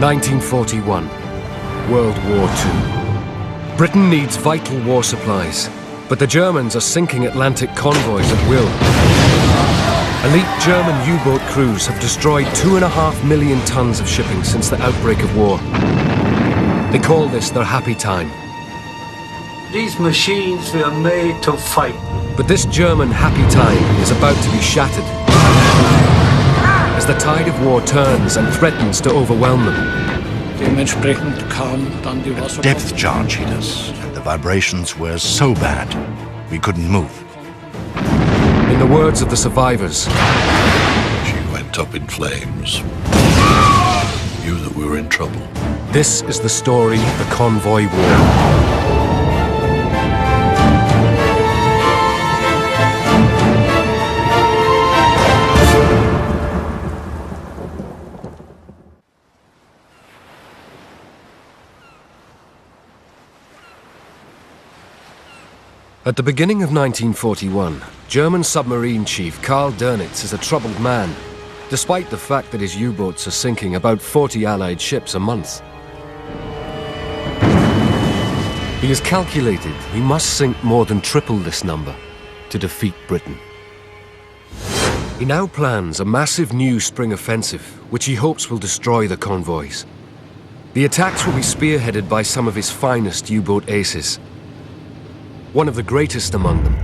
1941, World War II. Britain needs vital war supplies, but the Germans are sinking Atlantic convoys at will. Elite German U-boat crews have destroyed 2.5 million tons of shipping since the outbreak of war. They call this their happy time. These machines were made to fight. But this German happy time is about to be shattered as the tide of war turns and threatens to overwhelm them. A depth charge hit us, and the vibrations were so bad we couldn't move. In the words of the survivors, she went up in flames. Knew that we were in trouble. This is the story of the convoy war. At the beginning of 1941, German submarine chief Karl Dönitz is a troubled man, despite the fact that his U-boats are sinking about 40 Allied ships a month. He has calculated he must sink more than triple this number to defeat Britain. He now plans a massive new spring offensive, which he hopes will destroy the convoys. The attacks will be spearheaded by some of his finest U-boat aces. One of the greatest among them,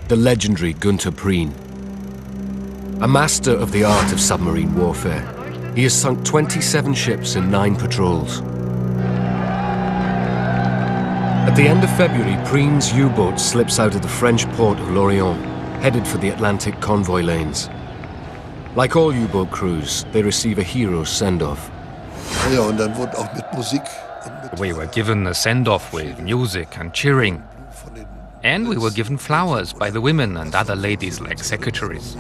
the legendary Günther Prien. A master of the art of submarine warfare, he has sunk 27 ships in 9 patrols. At the end of February, Prien's U-boat slips out of the French port of Lorient, headed for the Atlantic convoy lanes. Like all U-boat crews, they receive a hero's send-off. We were given a send-off with music and cheering. And we were given flowers by the women and other ladies like secretaries.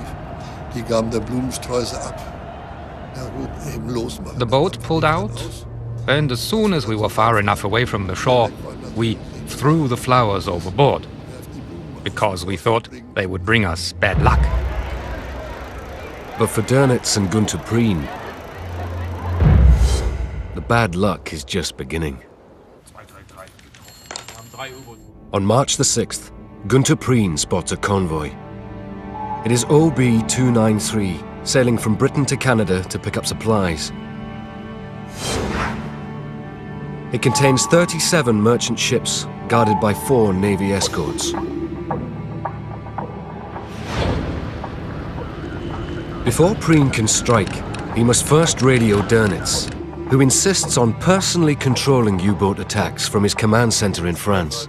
The boat pulled out, and as soon as we were far enough away from the shore, we threw the flowers overboard, because we thought they would bring us bad luck. But for Dönitz and Günther Prien, the bad luck is just beginning. On March the 6th, Günther Prien spots a convoy. It is OB-293, sailing from Britain to Canada to pick up supplies. It contains 37 merchant ships, guarded by 4 Navy escorts. Before Prien can strike, he must first radio Dönitz, who insists on personally controlling U-boat attacks from his command center in France.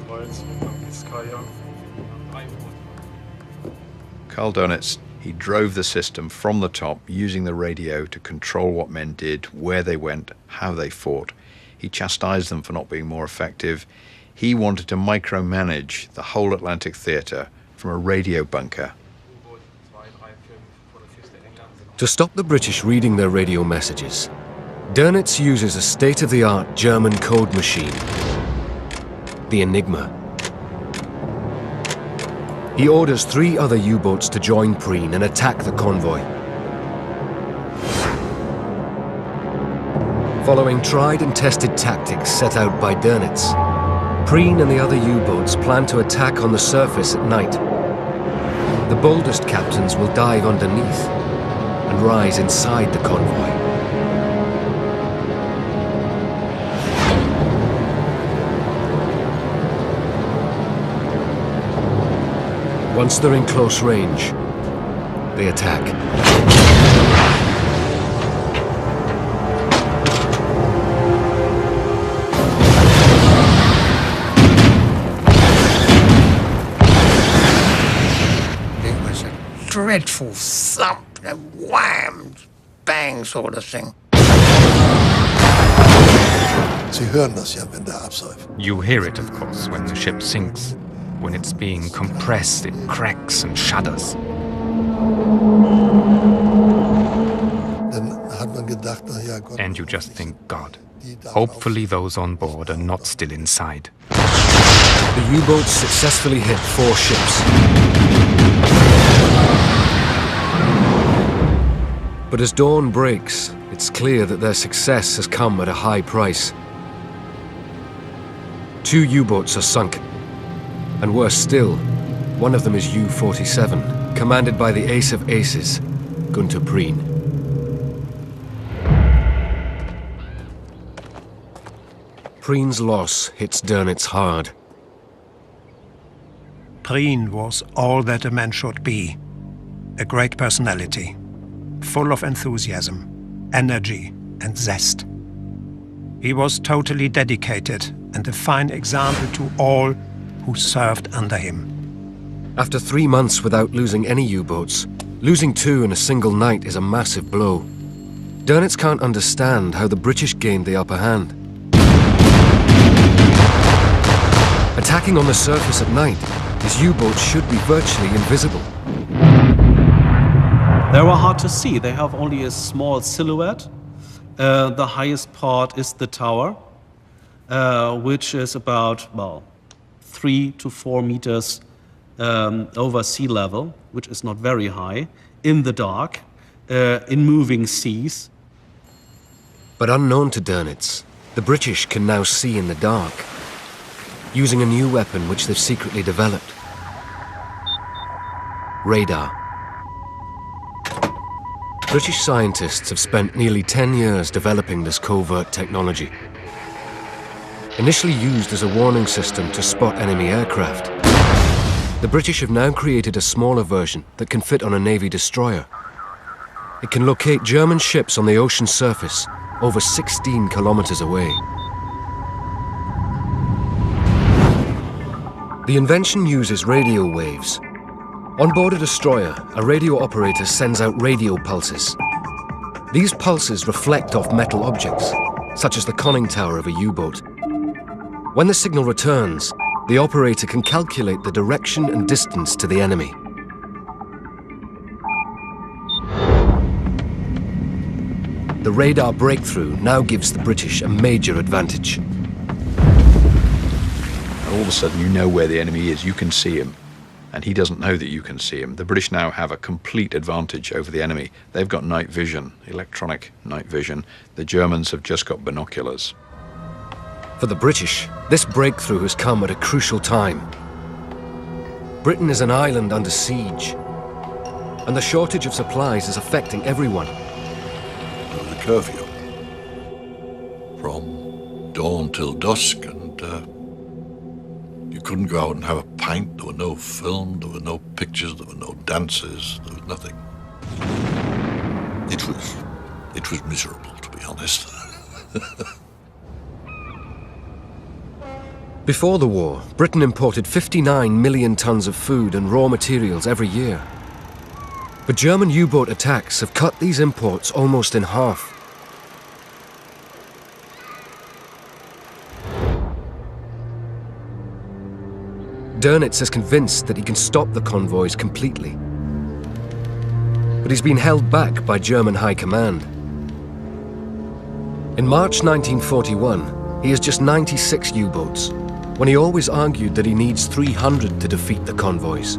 Karl Dönitz, he drove the system from the top using the radio to control what men did, where they went, how they fought. He chastised them for not being more effective. He wanted to micromanage the whole Atlantic theater from a radio bunker. To stop the British reading their radio messages, Dönitz uses a state-of-the-art German code machine, the Enigma. He orders 3 other U-boats to join Prien and attack the convoy. Following tried and tested tactics set out by Dönitz, Prien and the other U-boats plan to attack on the surface at night. The boldest captains will dive underneath and rise inside the convoy. Once they're in close range, they attack. It was a dreadful thump, a wham, bang sort of thing. You hear it, of course, when the ship sinks. When it's being compressed, it cracks and shudders. And you just think, God, hopefully those on board are not still inside. The U-boats successfully hit 4 ships. But as dawn breaks, it's it's clear that their success has come at a high price. 2 U-boats are sunk, and worse still, one of them is U-47, commanded by the ace of aces, Gunther Prien. Prien's loss hits Dönitz hard. Prien was all that a man should be. A great personality, full of enthusiasm, energy and zest. He was totally dedicated and a fine example to all who served under him. After 3 months without losing any U-boats, losing 2 in a single night is a massive blow. Dönitz can't understand how the British gained the upper hand. Attacking on the surface at night, his U-boats should be virtually invisible. They were hard to see. They have only a small silhouette. The highest part is the tower, which is about, 3 to 4 meters over sea level, which is not very high, in the dark, in moving seas. But unknown to Dönitz, the British can now see in the dark, using a new weapon which they've secretly developed. Radar. British scientists have spent nearly 10 years developing this covert technology. Initially used as a warning system to spot enemy aircraft, the British have now created a smaller version that can fit on a Navy destroyer. It can locate German ships on the ocean surface over 16 kilometers away. The invention uses radio waves. On board a destroyer, a radio operator sends out radio pulses. These pulses reflect off metal objects, such as the conning tower of a U-boat. When the signal returns, the operator can calculate the direction and distance to the enemy. The radar breakthrough now gives the British a major advantage. All of a sudden you know where the enemy is, you can see him, and he doesn't know that you can see him. The British now have a complete advantage over the enemy. They've got night vision, electronic night vision. The Germans have just got binoculars. For the British, this breakthrough has come at a crucial time. Britain is an island under siege, and the shortage of supplies is affecting everyone. There was a curfew from dawn till dusk, and you couldn't go out and have a pint. There were no film, there were no pictures, there were no dances, there was nothing. It was miserable, to be honest. Before the war, Britain imported 59 million tons of food and raw materials every year. But German U-boat attacks have cut these imports almost in half. Dönitz is convinced that he can stop the convoys completely. But he's been held back by German high command. In March 1941, he has just 96 U-boats, when he always argued that he needs 300 to defeat the convoys.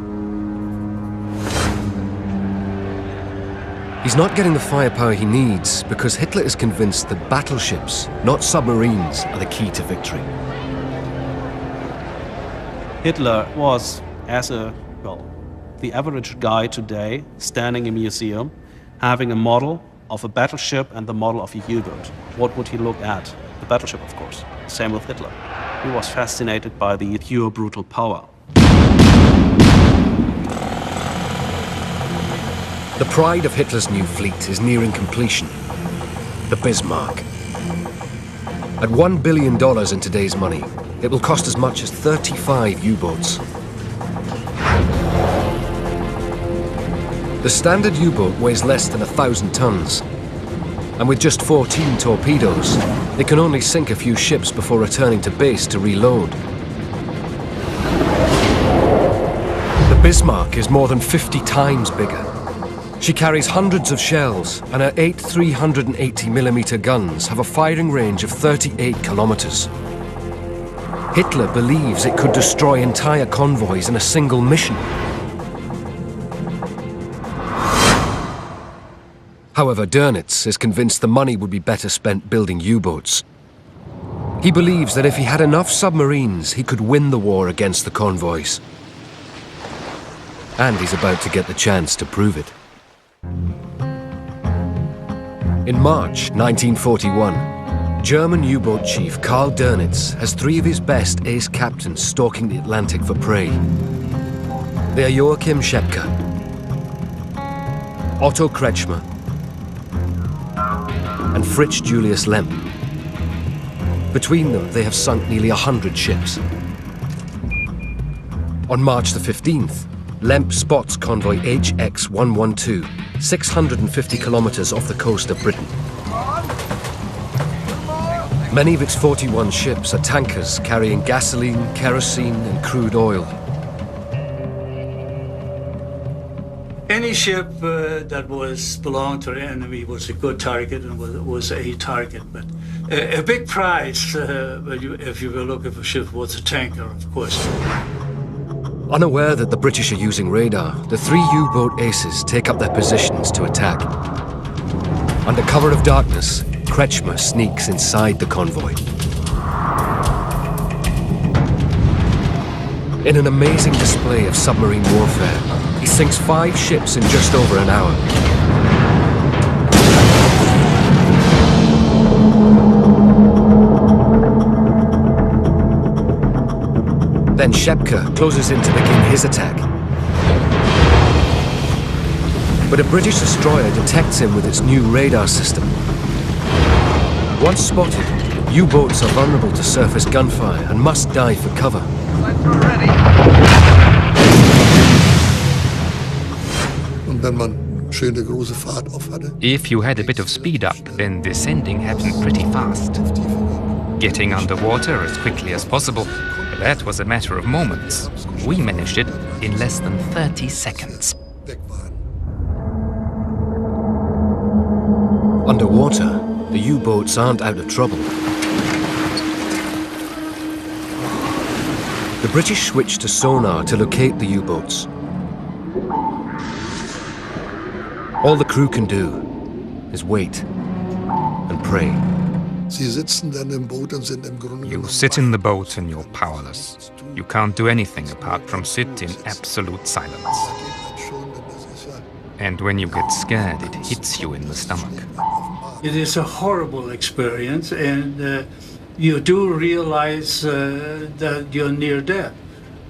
He's not getting the firepower he needs because Hitler is convinced that battleships, not submarines, are the key to victory. Hitler was, the average guy today, standing in a museum, having a model of a battleship and the model of a U-boat. What would he look at? The battleship, of course. Same with Hitler. He was fascinated by the pure brutal power. The pride of Hitler's new fleet is nearing completion. The Bismarck. At $1 billion in today's money, it will cost as much as 35 U-boats. The standard U-boat weighs less than 1,000 tons, and with just 14 torpedoes, it can only sink a few ships before returning to base to reload. The Bismarck is more than 50 times bigger. She carries hundreds of shells, and her 8 380mm guns have a firing range of 38 kilometers. Hitler believes it could destroy entire convoys in a single mission. However, Dönitz is convinced the money would be better spent building U-boats. He believes that if he had enough submarines, he could win the war against the convoys. And he's about to get the chance to prove it. In March 1941, German U-boat chief Karl Dönitz has 3 of his best ace captains stalking the Atlantic for prey. They are Joachim Schepke, Otto Kretschmer, and Fritz Julius Lemp. Between them, they have sunk nearly 100 ships. On March the 15th, Lemp spots convoy HX-112, 650 kilometers off the coast of Britain. Many of its 41 ships are tankers carrying gasoline, kerosene, and crude oil. Any ship that belonged to the enemy was a good target and was a target. But a big prize, if you were looking for ships, was a tanker, of course. Unaware that the British are using radar, the 3 U-boat aces take up their positions to attack. Under cover of darkness, Kretschmer sneaks inside the convoy. In an amazing display of submarine warfare, he sinks 5 ships in just over an hour. Then Schepke closes in to begin his attack. But a British destroyer detects him with its new radar system. Once spotted, U-boats are vulnerable to surface gunfire and must dive for cover. If you had a bit of speed up, then descending happened pretty fast. Getting underwater as quickly as possible, that was a matter of moments. We managed it in less than 30 seconds. Underwater, the U-boats aren't out of trouble. The British switch to sonar to locate the U-boats. All the crew can do is wait and pray. You sit in the boat and you're powerless. You can't do anything apart from sit in absolute silence. And when you get scared, it hits you in the stomach. It is a horrible experience, and you do realize that you're near death.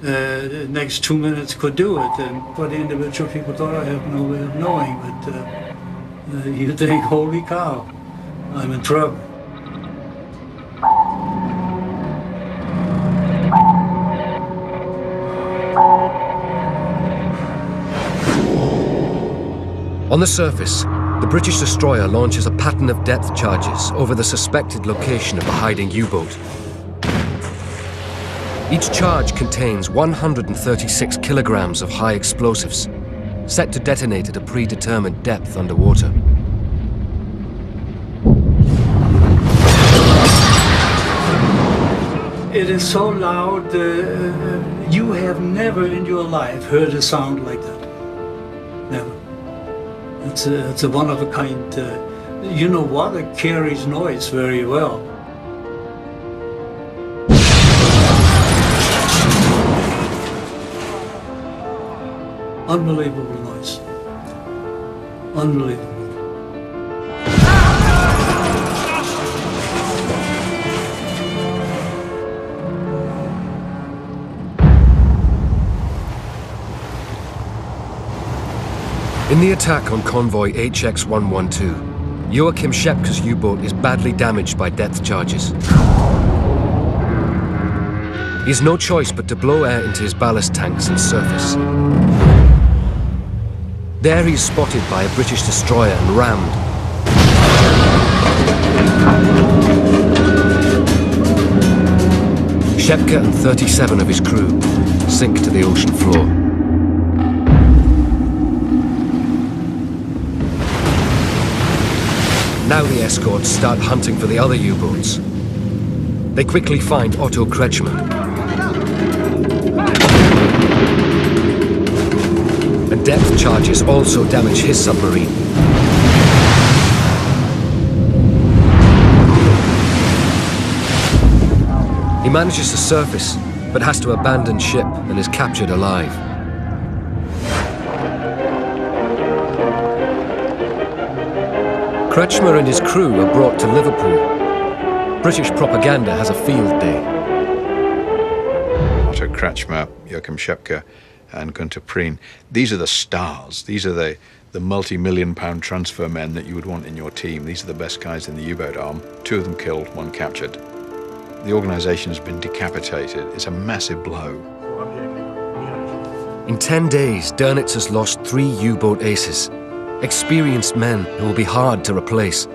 The next 2 minutes could do it, and for the individual people thought, I have no way of knowing, but you think, holy cow, I'm in trouble. On the surface, the British destroyer launches a pattern of depth charges over the suspected location of the hiding U-boat. Each charge contains 136 kilograms of high explosives, set to detonate at a predetermined depth underwater. It is so loud, you have never in your life heard a sound like that. Never. It's a one-of-a-kind, you know, water carries noise very well. Unbelievable noise. Unbelievable. In the attack on convoy HX-112, Joachim Schepke's U-boat is badly damaged by depth charges. He has no choice but to blow air into his ballast tanks and surface. There he is spotted by a British destroyer and rammed. Schepke and 37 of his crew sink to the ocean floor. Now the escorts start hunting for the other U-boats. They quickly find Otto Kretschmer. And depth charges also damage his submarine. manages to surface, but has to abandon ship and is captured alive. Kretschmer and his crew are brought to Liverpool. British propaganda has a field day. Otto Kretschmer, Joachim Schepke, and Günter Prien. These are the stars. These are the multi-million-pound transfer men that you would want in your team. These are the best guys in the U-boat arm. 2 of them killed, 1 captured. The organisation has been decapitated. It's a massive blow. In 10 days, Dönitz has lost 3 U-boat aces, experienced men who will be hard to replace.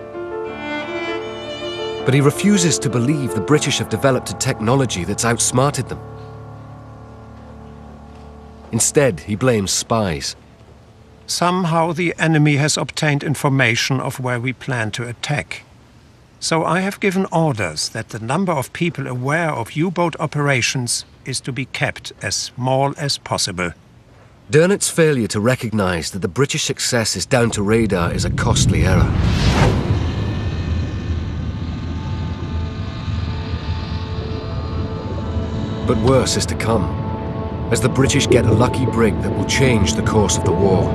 But he refuses to believe the British have developed a technology that's outsmarted them. Instead, he blames spies. Somehow the enemy has obtained information of where we plan to attack. So I have given orders that the number of people aware of U-boat operations is to be kept as small as possible. Dönitz's failure to recognize that the British success is down to radar is a costly error. But worse is to come, as the British get a lucky brig that will change the course of the war.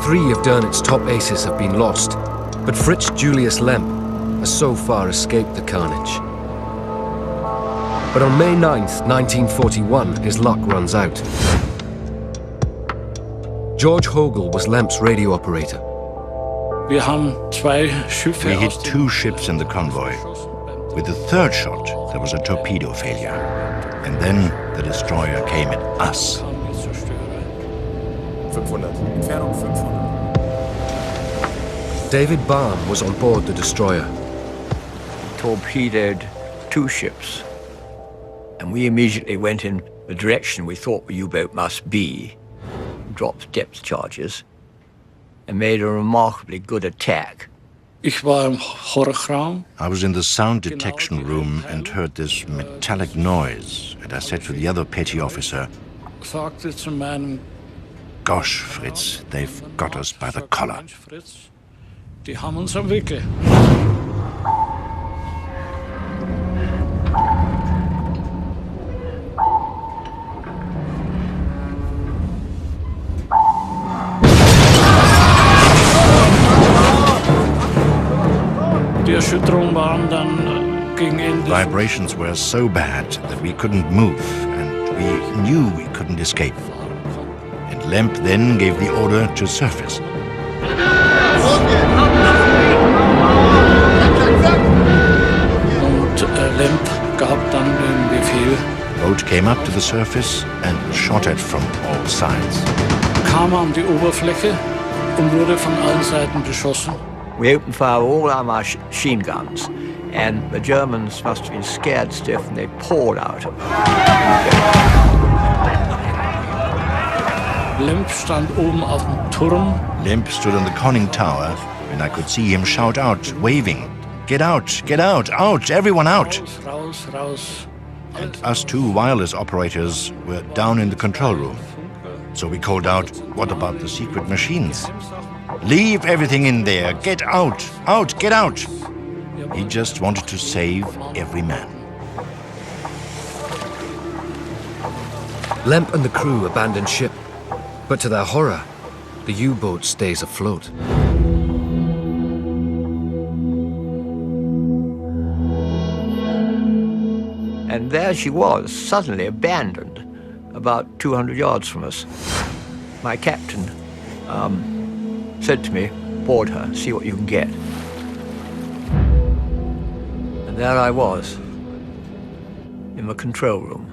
Three of Dönitz's top aces have been lost, but Fritz Julius Lemp has so far escaped the carnage. But on May 9th, 1941, his luck runs out. George Hogel was Lemp's radio operator. We hit 2 ships in the convoy. With the 3rd shot, there was a torpedo failure. And then the destroyer came at us. David Baum was on board the destroyer. Torpedoed 2 ships. And we immediately went in the direction we thought the U-boat must be, dropped depth charges, and made a remarkably good attack. I was in the sound detection room and heard this metallic noise, and I said to the other petty officer, "Gosh, Fritz, they've got us by the collar." Vibrations were so bad that we couldn't move, and we knew we couldn't escape. And Lemp then gave the order to surface. The boat came up to the surface and shot it from all sides. We opened fire all our machine guns, and the Germans must have been scared stiff, and they poured out. Lemp stood on the conning tower, and I could see him shout out, waving, "Get out, get out, out, everyone out!" And us 2 wireless operators were down in the control room. So we called out, "What about the secret machines? Leave everything in there, get out, out, get out!" He just wanted to save every man. Lemp and the crew abandon ship, but to their horror, the U-boat stays afloat. And there she was, suddenly abandoned, about 200 yards from us. My captain said to me, "Board her, see what you can get." And there I was, in the control room,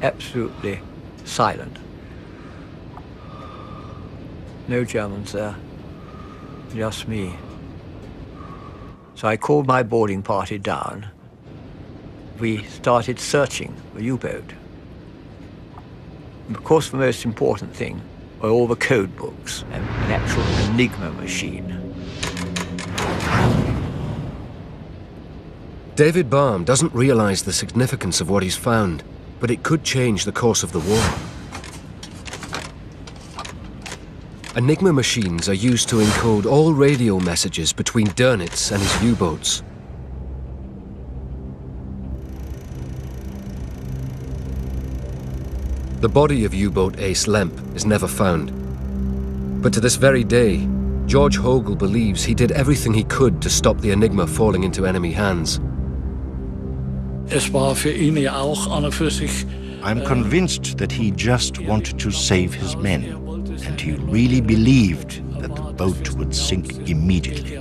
absolutely silent. No Germans there, just me. So I called my boarding party down. We started searching the U-boat. Of course, the most important thing were all the code books and an actual Enigma machine. David Baum doesn't realize the significance of what he's found, but it could change the course of the war. Enigma machines are used to encode all radio messages between Dönitz and his U-boats. The body of U-boat Ace Lemp is never found. But to this very day, George Hogel believes he did everything he could to stop the Enigma falling into enemy hands. I'm convinced that he just wanted to save his men, and he really believed that the boat would sink immediately.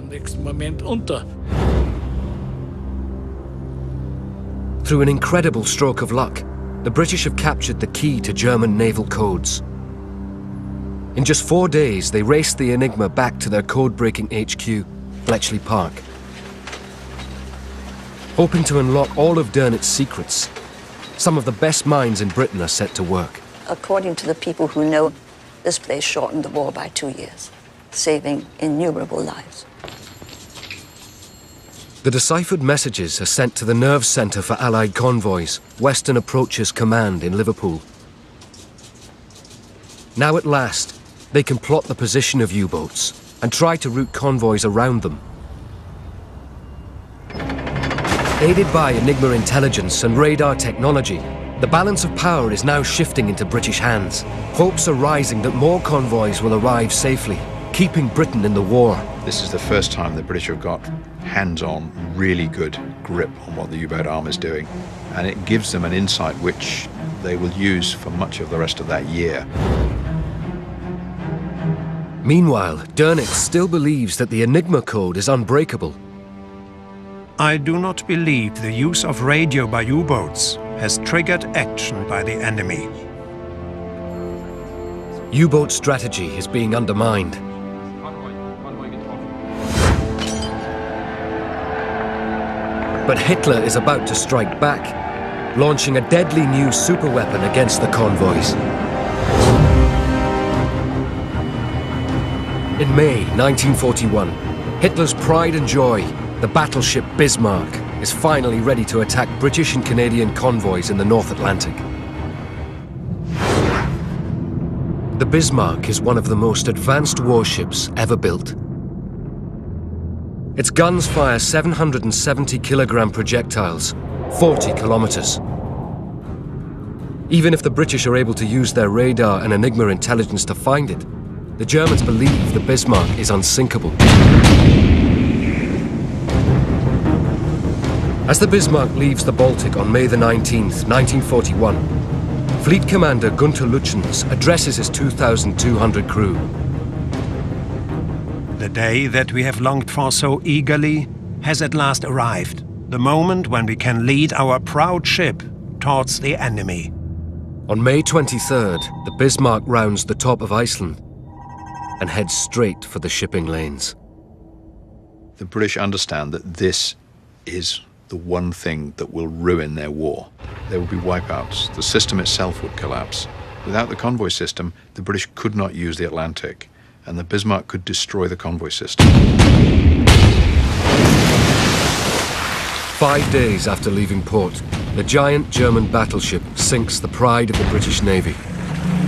Through an incredible stroke of luck, the British have captured the key to German naval codes. In just 4 days, they raced the Enigma back to their code-breaking HQ, Bletchley Park. Hoping to unlock all of Dönitz's secrets, some of the best minds in Britain are set to work. According to the people who know, this place shortened the war by 2 years, saving innumerable lives. The deciphered messages are sent to the nerve centre for Allied convoys, Western Approaches Command in Liverpool. Now at last, they can plot the position of U-boats and try to route convoys around them. Aided by Enigma intelligence and radar technology, the balance of power is now shifting into British hands. Hopes are rising that more convoys will arrive safely, keeping Britain in the war. This is the first time the British have got hands-on, really good grip on what the U-boat arm is doing. And it gives them an insight which they will use for much of the rest of that year. Meanwhile, Dönitz still believes that the Enigma code is unbreakable. I do not believe the use of radio by U-boats has triggered action by the enemy. U-boat strategy is being undermined. But Hitler is about to strike back, launching a deadly new superweapon against the convoys. In May 1941, Hitler's pride and joy, the battleship Bismarck, is finally ready to attack British and Canadian convoys in the North Atlantic. The Bismarck is one of the most advanced warships ever built. Its guns fire 770-kilogram projectiles, 40 kilometers. Even if the British are able to use their radar and Enigma intelligence to find it, the Germans believe the Bismarck is unsinkable. As the Bismarck leaves the Baltic on May the 19th, 1941, Fleet Commander Gunther Lütjens addresses his 2,200 crew. The day that we have longed for so eagerly has at last arrived. The moment when we can lead our proud ship towards the enemy. On May 23rd, the Bismarck rounds the top of Iceland and heads straight for the shipping lanes. The British understand that this is the one thing that will ruin their war. There will be wipeouts. The system itself would collapse. Without the convoy system, the British could not use the Atlantic, and the Bismarck could destroy the convoy system. 5 days after leaving port, the giant German battleship sinks the pride of the British Navy,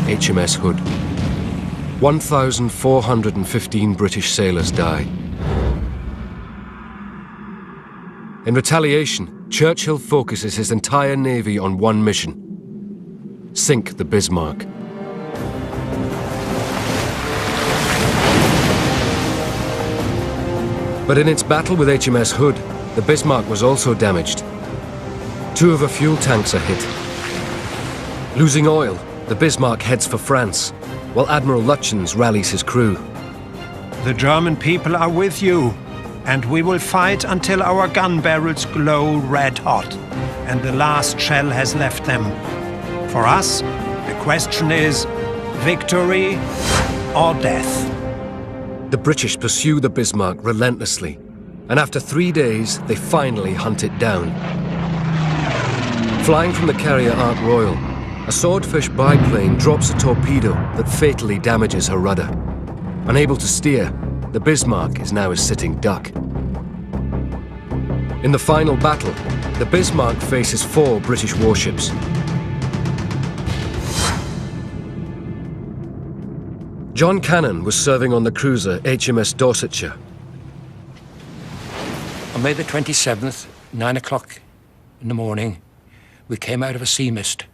HMS Hood. 1,415 British sailors die. In retaliation, Churchill focuses his entire navy on one mission: sink the Bismarck. But in its battle with HMS Hood, the Bismarck was also damaged. 2 of her fuel tanks are hit. Losing oil, the Bismarck heads for France, while Admiral Lütjens rallies his crew. The German people are with you, and we will fight until our gun barrels glow red hot, and the last shell has left them. For us, the question is victory or death. The British pursue the Bismarck relentlessly, and after 3 days, they finally hunt it down. Flying from the carrier Ark Royal, a Swordfish biplane drops a torpedo that fatally damages her rudder. Unable to steer, the Bismarck is now a sitting duck. In the final battle, the Bismarck faces 4 British warships. John Cannon was serving on the cruiser HMS Dorsetshire. On May the 27th, 9 o'clock in the morning, we came out of a sea mist,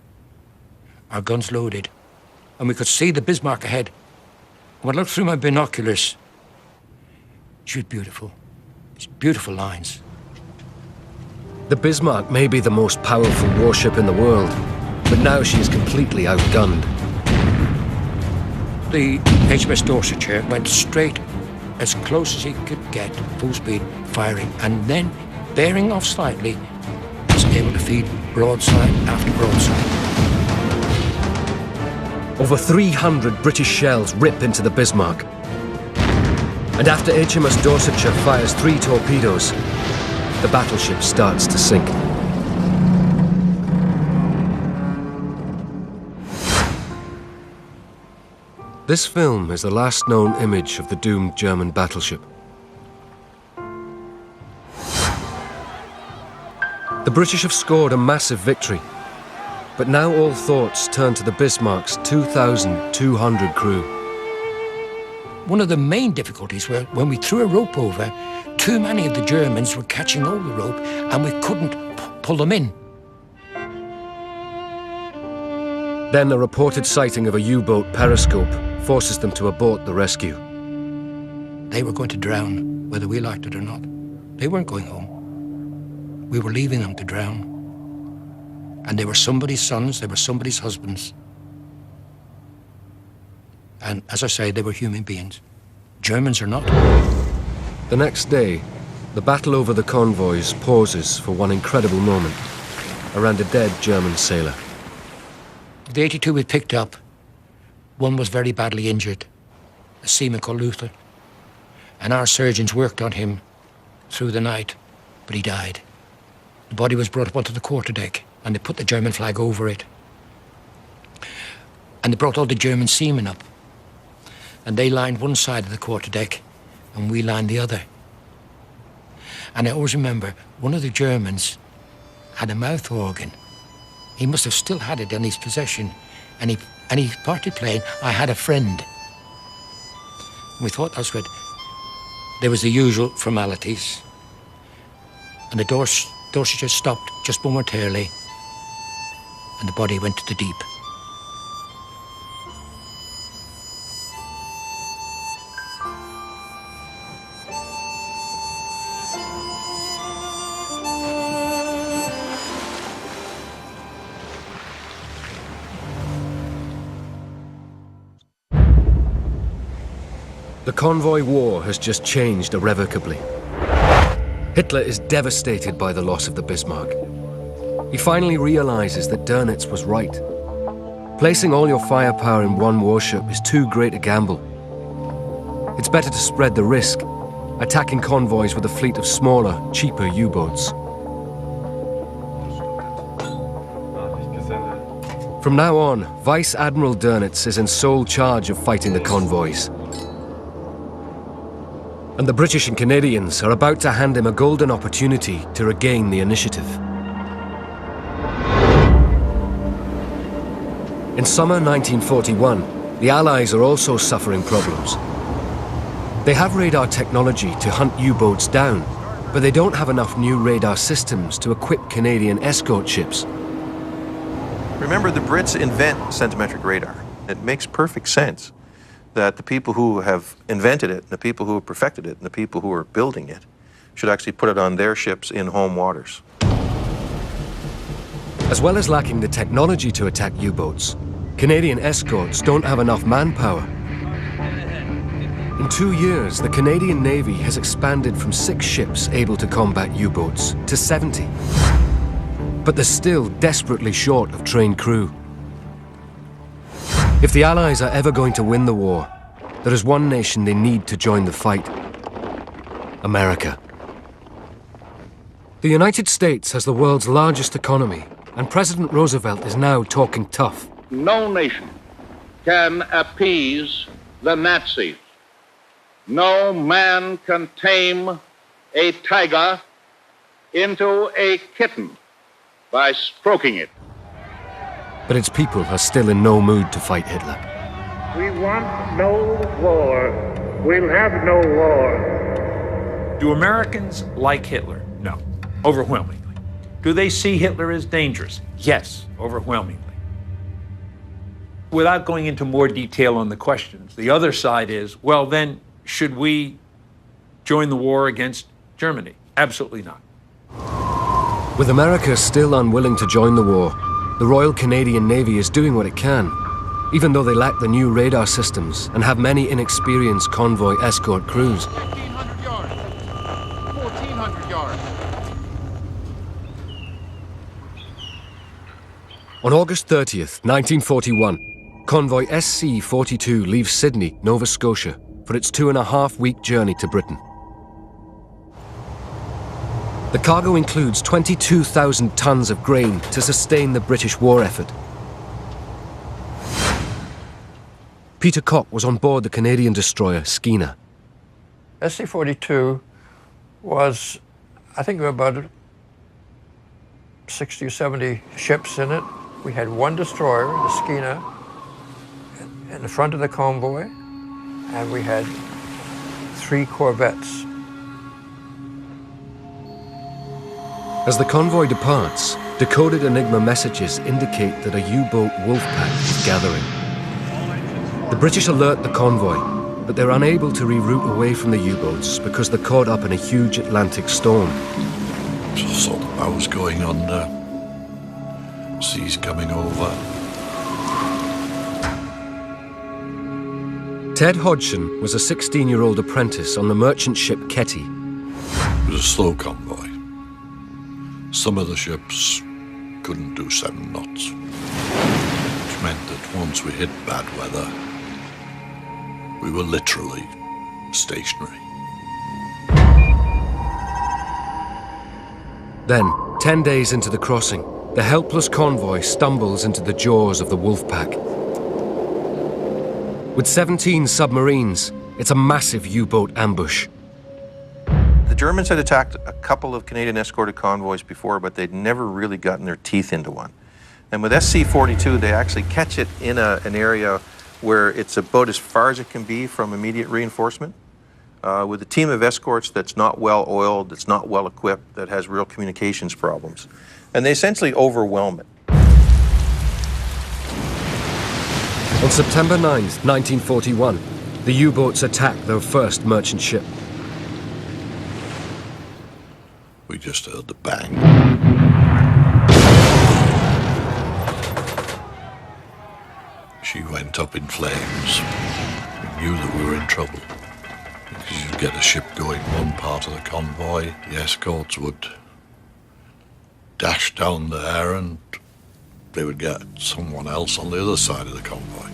our guns loaded, and we could see the Bismarck ahead. When I looked through my binoculars, she was beautiful. It's beautiful lines. The Bismarck may be the most powerful warship in the world, but now she is completely outgunned. The HMS Dorsetshire went straight as close as he could get, full speed, firing, and then, bearing off slightly, was able to feed broadside after broadside. Over 300 British shells rip into the Bismarck. And after HMS Dorsetshire fires 3 torpedoes, the battleship starts to sink. This film is the last known image of the doomed German battleship. The British have scored a massive victory, but now all thoughts turn to the Bismarck's 2,200 crew. One of the main difficulties were when we threw a rope over, too many of the Germans were catching hold of the rope and we couldn't pull them in. Then the reported sighting of a U-boat periscope forces them to abort the rescue. They were going to drown, whether we liked it or not. They weren't going home. We were leaving them to drown. And they were somebody's sons, they were somebody's husbands. And as I say, they were human beings. Germans are not. The next day, the battle over the convoys pauses for one incredible moment around a dead German sailor. The 82 we picked up, one was very badly injured, a seaman called Luther. And our surgeons worked on him through the night, but he died. The body was brought up onto the quarterdeck, and they put the German flag over it. And they brought all the German seamen up. And they lined one side of the quarterdeck, and we lined the other. And I always remember, one of the Germans had a mouth organ. He must have still had it in his possession. And he started playing, "I Had a Friend." And we thought that was good. There was the usual formalities. And the Dorsetshire stopped just momentarily, and the body went to the deep. The convoy war has just changed irrevocably. Hitler is devastated by the loss of the Bismarck. He finally realizes that Dönitz was right. Placing all your firepower in one warship is too great a gamble. It's better to spread the risk, attacking convoys with a fleet of smaller, cheaper U-boats. From now on, Vice Admiral Dönitz is in sole charge of fighting the convoys. And the British and Canadians are about to hand him a golden opportunity to regain the initiative. In summer 1941, the Allies are also suffering problems. They have radar technology to hunt U-boats down, but they don't have enough new radar systems to equip Canadian escort ships. Remember, the Brits invent centimetric radar. It makes perfect sense that the people who have invented it, the people who have perfected it, and the people who are building it should actually put it on their ships in home waters. As well as lacking the technology to attack U-boats, Canadian escorts don't have enough manpower. In 2 years, the Canadian Navy has expanded from 6 ships able to combat U-boats to 70. But they're still desperately short of trained crew. If the Allies are ever going to win the war, there is one nation they need to join the fight: America. The United States has the world's largest economy, and President Roosevelt is now talking tough. No nation can appease the Nazis. No man can tame a tiger into a kitten by stroking it. But its people are still in no mood to fight Hitler. We want no war. We'll have no war. Do Americans like Hitler? No, overwhelmingly. Do they see Hitler as dangerous? Yes, overwhelmingly. Without going into more detail on the questions, the other side is, well, then, should we join the war against Germany? Absolutely not. With America still unwilling to join the war, the Royal Canadian Navy is doing what it can, even though they lack the new radar systems and have many inexperienced convoy escort crews. 1,500 yards. 1,400 yards. On August 30th, 1941, convoy SC-42 leaves Sydney, Nova Scotia, for its 2.5-week journey to Britain. The cargo includes 22,000 tons of grain to sustain the British war effort. Peter Cock was on board the Canadian destroyer Skeena. SC-42 was, I think, about 60 or 70 ships in it. We had one destroyer, the Skeena, in the front of the convoy, and we had 3 corvettes. As the convoy departs, decoded Enigma messages indicate that a U-boat wolf pack is gathering. The British alert the convoy, but they're unable to reroute away from the U-boats because they're caught up in a huge Atlantic storm. Just saw the bows going under, seas coming over. Ted Hodgson was a 16-year-old apprentice on the merchant ship Ketty. It was a slow convoy. Some of the ships couldn't do 7 knots, which meant that once we hit bad weather, we were literally stationary. Then, 10 days into the crossing, the helpless convoy stumbles into the jaws of the wolf pack. With 17 submarines, it's a massive U-boat ambush. The Germans had attacked a couple of Canadian escorted convoys before, but they'd never really gotten their teeth into one. And with SC-42, they actually catch it in an area where it's about as far as it can be from immediate reinforcement. With a team of escorts that's not well oiled, that's not well equipped, that has real communications problems. And they essentially overwhelm it. On September 9th, 1941, the U-boats attack their first merchant ship. We just heard the bang. She went up in flames. We knew that we were in trouble. Because you'd get a ship going one part of the convoy, the escorts would dash down there and they would get someone else on the other side of the convoy.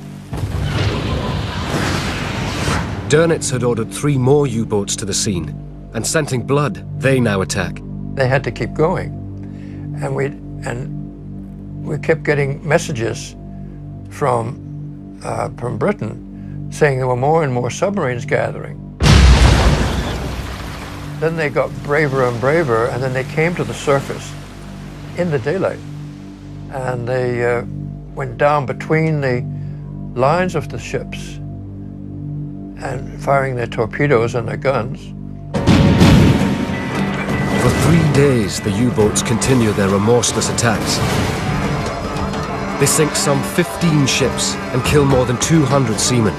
Dönitz had ordered 3 more U-boats to the scene, and scenting blood, they now attack. They had to keep going, and we kept getting messages from Britain saying there were more and more submarines gathering. Then they got braver and braver, and then they came to the surface in the daylight, and they went down between the lines of the ships and firing their torpedoes and their guns. For 3 days, the U-boats continue their remorseless attacks. They sink some 15 ships and kill more than 200 seamen,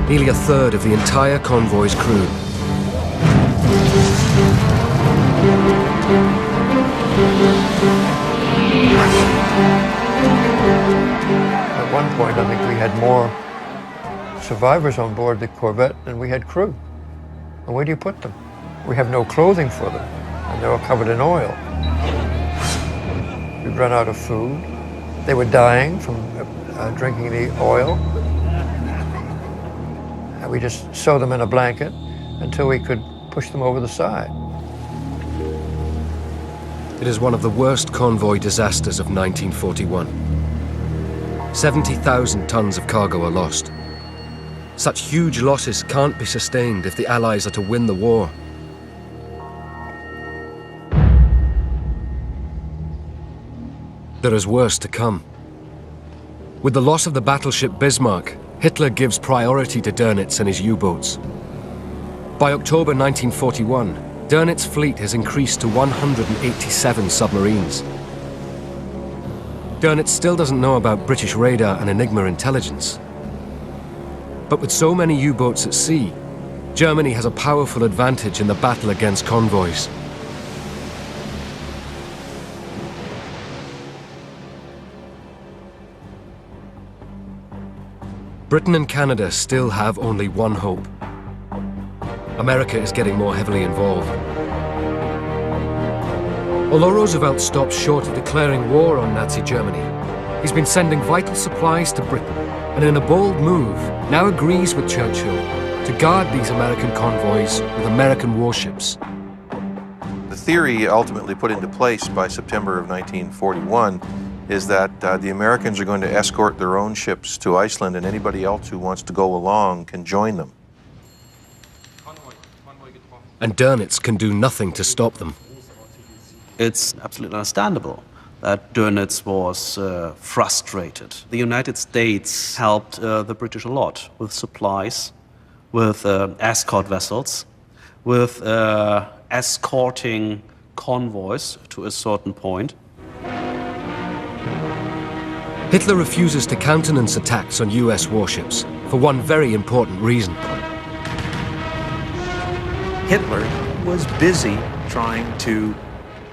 nearly a third of the entire convoy's crew. At one point, I think we had more survivors on board the corvette than we had crew. And where do you put them? We have no clothing for them, and they're all covered in oil. We'd run out of food. They were dying from drinking the oil. And we just sew them in a blanket until we could push them over the side. It is one of the worst convoy disasters of 1941. 70,000 tons of cargo are lost. Such huge losses can't be sustained if the Allies are to win the war. There is worse to come. With the loss of the battleship Bismarck, Hitler gives priority to Dönitz and his U-boats. By October 1941, Dönitz's fleet has increased to 187 submarines. Dönitz still doesn't know about British radar and Enigma intelligence. But with so many U-boats at sea, Germany has a powerful advantage in the battle against convoys. Britain and Canada still have only one hope. America is getting more heavily involved. Although Roosevelt stopped short of declaring war on Nazi Germany, he's been sending vital supplies to Britain, and in a bold move, now agrees with Churchill to guard these American convoys with American warships. The theory ultimately put into place by September of 1941 is that the Americans are going to escort their own ships to Iceland, and anybody else who wants to go along can join them. And Dönitz can do nothing to stop them. It's absolutely understandable that Dönitz was frustrated. The United States helped the British a lot with supplies, with escort vessels, with escorting convoys to a certain point. Hitler refuses to countenance attacks on US warships for one very important reason. Hitler was busy trying to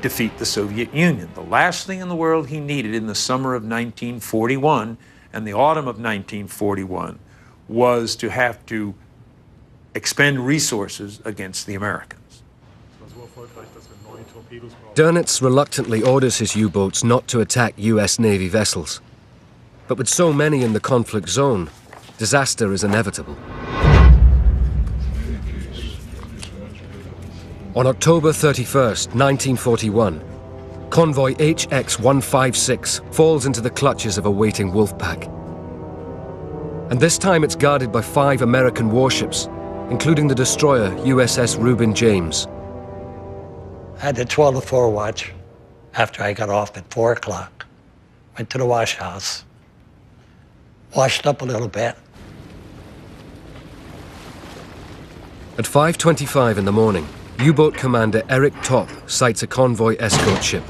defeat the Soviet Union. The last thing in the world he needed in the summer of 1941 and the autumn of 1941 was to have to expend resources against the Americans. Dönitz reluctantly orders his U-boats not to attack US Navy vessels. But with so many in the conflict zone, disaster is inevitable. On October 31st, 1941, convoy HX-156 falls into the clutches of a waiting wolf pack. And this time it's guarded by 5 American warships, including the destroyer USS Reuben James. I had the 12 to 4 watch after I got off at 4 o'clock. Went to the wash house, washed up a little bit. At 5:25 in the morning, U-boat commander Eric Top sights a convoy escort ship.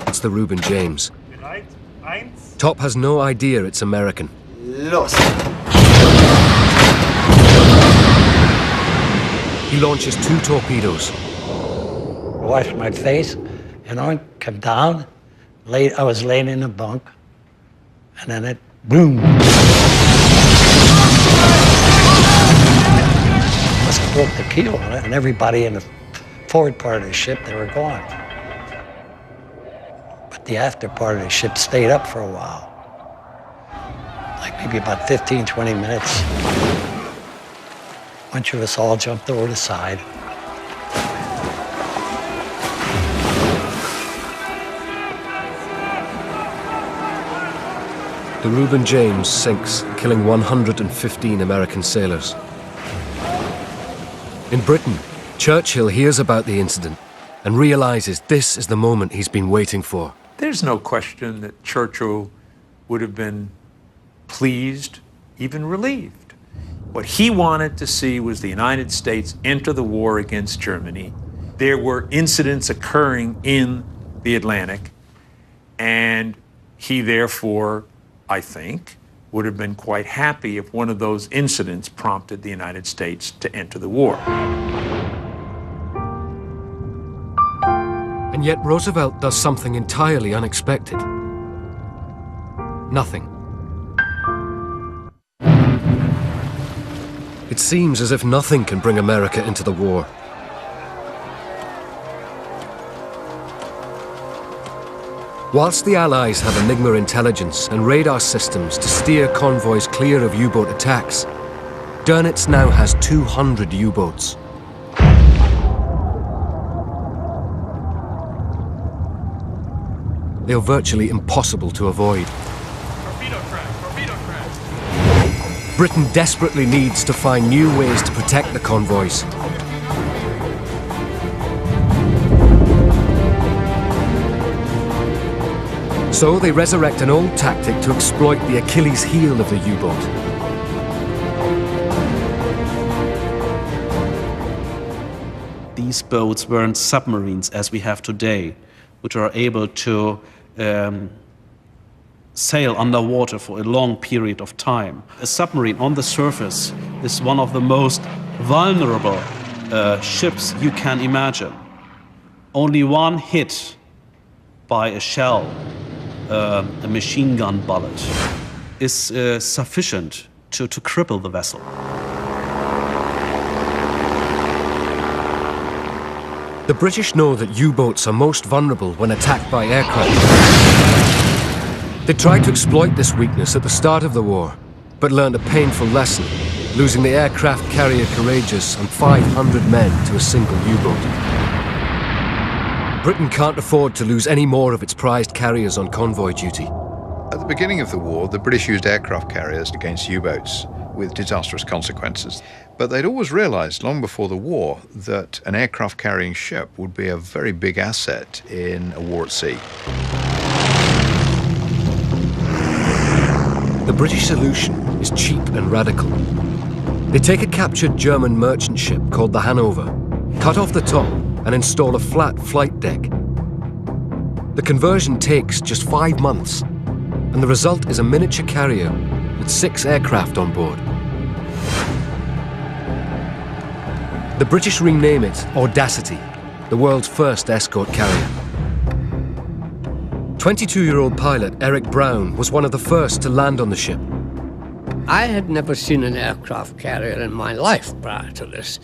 It's the Reuben James. Top has no idea it's American. Los. He launches 2 torpedoes. Washed my face, come down. I was laying in a bunk, and then it, boom. Must have broke the keel on it, and everybody in the forward part of the ship, they were gone. But the after part of the ship stayed up for a while. Like maybe about 15, 20 minutes. A bunch of us all jumped over the side. The Reuben James sinks, killing 115 American sailors. In Britain, Churchill hears about the incident and realizes this is the moment he's been waiting for. There's no question that Churchill would have been pleased, even relieved. What he wanted to see was the United States enter the war against Germany. There were incidents occurring in the Atlantic, and he therefore, I think, would have been quite happy if one of those incidents prompted the United States to enter the war. And yet Roosevelt does something entirely unexpected. Nothing. It seems as if nothing can bring America into the war. Whilst the Allies have Enigma intelligence and radar systems to steer convoys clear of U-boat attacks, Dönitz now has 200 U-boats. They are virtually impossible to avoid. Torpedo track, torpedo track. Britain desperately needs to find new ways to protect the convoys. So they resurrect an old tactic to exploit the Achilles heel of the U-boat. these boats weren't submarines as we have today, which are able to sail underwater for a long period of time. A submarine on the surface is one of the most vulnerable ships you can imagine. Only one hit by a shell, a machine gun bullet, is sufficient to cripple the vessel. The British know that U-boats are most vulnerable when attacked by aircraft. They tried to exploit this weakness at the start of the war, but learned a painful lesson, losing the aircraft carrier Courageous and 500 men to a single U-boat. Britain can't afford to lose any more of its prized carriers on convoy duty. At the beginning of the war, the British used aircraft carriers against U-boats with disastrous consequences. But they'd always realized long before the war that an aircraft carrying ship would be a very big asset in a war at sea. The British solution is cheap and radical. They take a captured German merchant ship called the Hanover, cut off the top and install a flat flight deck. The conversion takes just 5 months, and the result is a miniature carrier with 6 aircraft on board. The British rename it Audacity, the world's first escort carrier. 22-year-old pilot Eric Brown was one of the first to land on the ship. I had never seen an aircraft carrier in my life prior to this,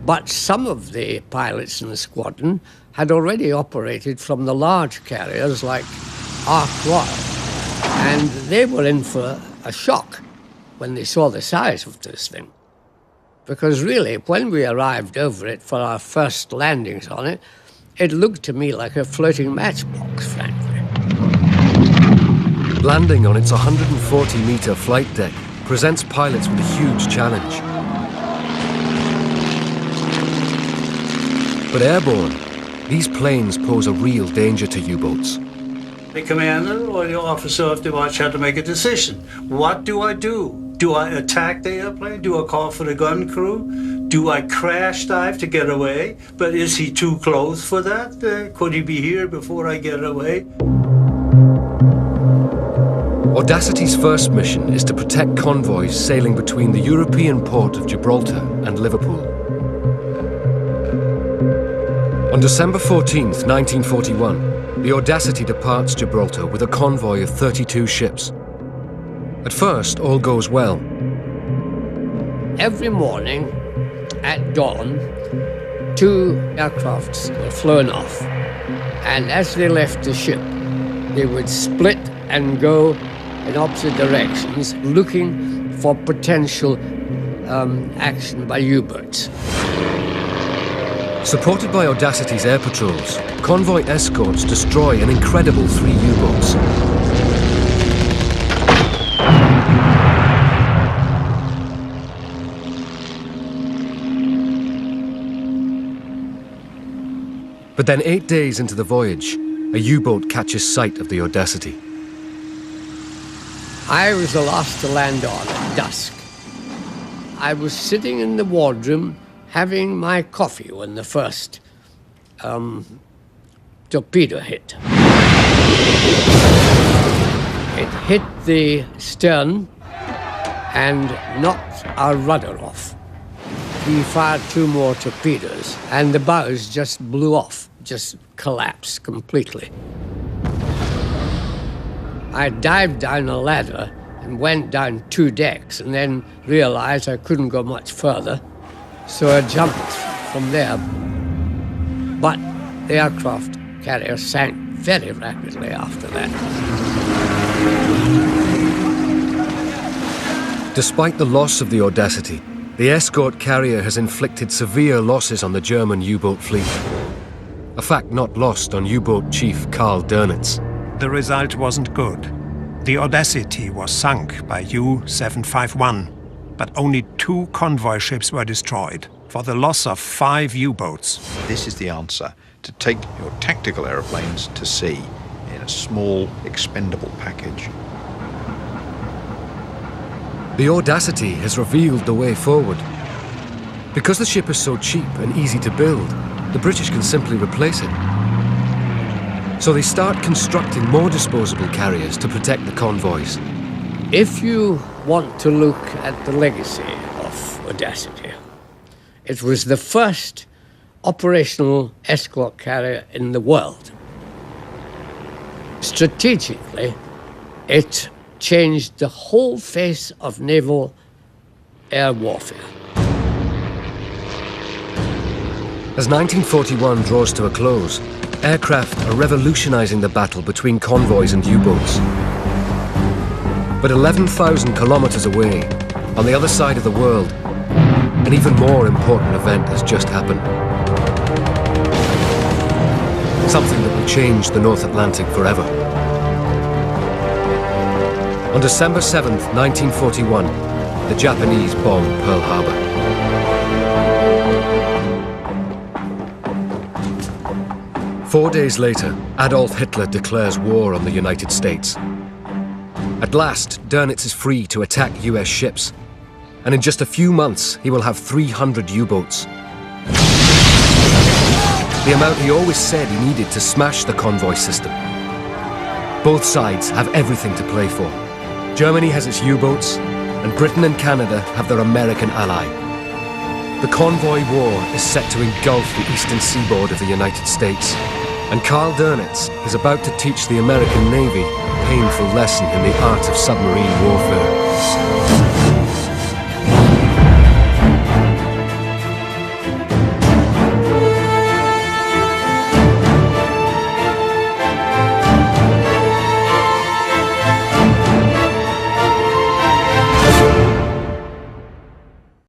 but some of the pilots in the squadron had already operated from the large carriers like Ark Royal, and they were in for a shock when they saw the size of this thing. Because really, when we arrived over it for our first landings on it, it looked to me like a floating matchbox, frankly. Landing on its 140-meter flight deck presents pilots with a huge challenge. But airborne, these planes pose a real danger to U-boats. The commander or the officer of the watch had to make a decision. What do I do? Do I attack the airplane? Do I call for the gun crew? Do I crash dive to get away? But is he too close for that? Could he be here before I get away? Audacity's first mission is to protect convoys sailing between the European port of Gibraltar and Liverpool. On December 14th, 1941, the Audacity departs Gibraltar with a convoy of 32 ships. At first, all goes well. Every morning at dawn, 2 aircrafts were flown off, and as they left the ship, they would split and go in opposite directions, looking for potential action by U-boats. Supported by Audacity's air patrols, convoy escorts destroy an incredible 3 U-boats. But then 8 days into the voyage, a U-boat catches sight of the Audacity. I was the last to land on at dusk. I was sitting in the wardroom having my coffee when the first torpedo hit. It hit the stern and knocked our rudder off. He fired 2 more torpedoes, and the bows just blew off, just collapsed completely. I dived down a ladder and went down 2 decks, and then realized I couldn't go much further, so I jumped from there. But the aircraft carrier sank very rapidly after that. Despite the loss of the Audacity, the escort carrier has inflicted severe losses on the German U-boat fleet. A fact not lost on U-boat chief Karl Dönitz. The result wasn't good. The Audacity was sunk by U-751, but only 2 convoy ships were destroyed, for the loss of 5 U-boats. This is the answer: to take your tactical aeroplanes to sea in a small, expendable package. The Audacity has revealed the way forward. Because the ship is so cheap and easy to build, the British can simply replace it. So they start constructing more disposable carriers to protect the convoys. If you want to look at the legacy of Audacity, it was the first operational escort carrier in the world. Strategically, it changed the whole face of naval air warfare. As 1941 draws to a close, aircraft are revolutionizing the battle between convoys and U-boats. But 11,000 kilometers away, on the other side of the world, an even more important event has just happened. Something that will change the North Atlantic forever. On December 7th, 1941, the Japanese bomb Pearl Harbor. Four days later, Adolf Hitler declares war on the United States. At last, Dönitz is free to attack US ships, and in just a few months, he will have 300 U-boats. The amount he always said he needed to smash the convoy system. Both sides have everything to play for. Germany has its U-boats, and Britain and Canada have their American ally. The convoy war is set to engulf the eastern seaboard of the United States, and Karl Dönitz is about to teach the American Navy a painful lesson in the art of submarine warfare.